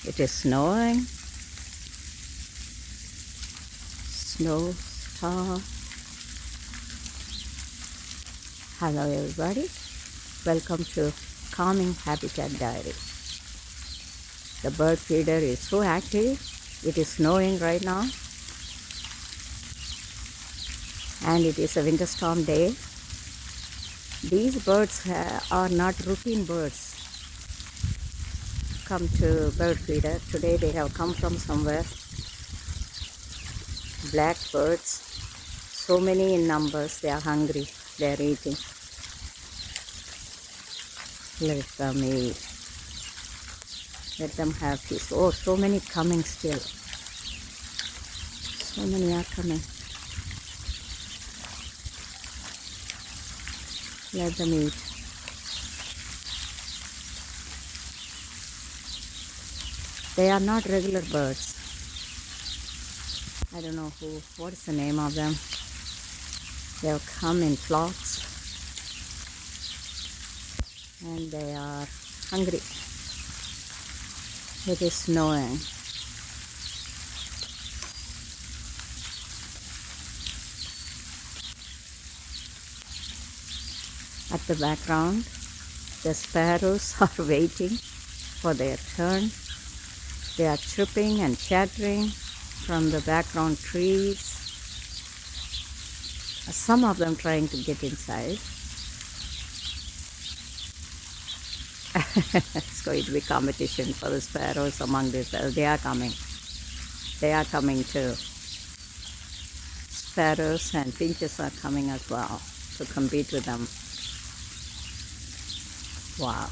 It is snowing. Snow star. Hello everybody. Welcome to Calming Habitat Diary. The bird feeder is so active. It is snowing right now. And it is a winter storm day. These birds are not routine birds. Come to bird feeder. Today they have come from somewhere. Black birds, so many in numbers. They are hungry, they are eating. Let them eat. Let them have peace. Oh, so many coming still. So many are coming. Let them eat. They are not regular birds. I don't know what is the name of them. They have come in flocks and they are hungry. It is snowing. At the background, the sparrows are waiting for their turn. They are chirping and chattering from the background trees. Some of them trying to get inside. It's going to be competition for the sparrows among themselves. They are coming. They are coming too. Sparrows and finches are coming as well to compete with them. Wow.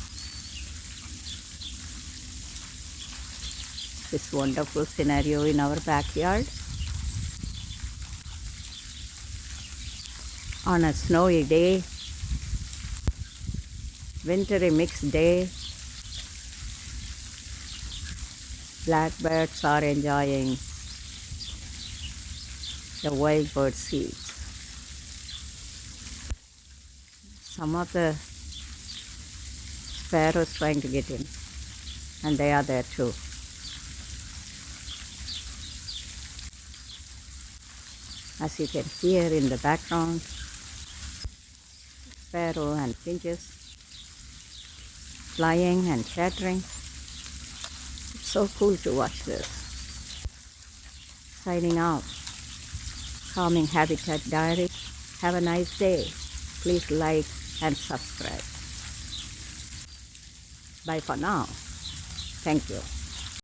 This wonderful scenario in our backyard. On a snowy day, wintry mixed day, blackbirds are enjoying the wild bird seeds. Some of the sparrows trying to get in, and they are there too. As you can hear in the background, sparrow and finches flying and chattering. It's so cool to watch this. Signing out. Calming Habitat Diary. Have a nice day. Please like and subscribe. Bye for now. Thank you.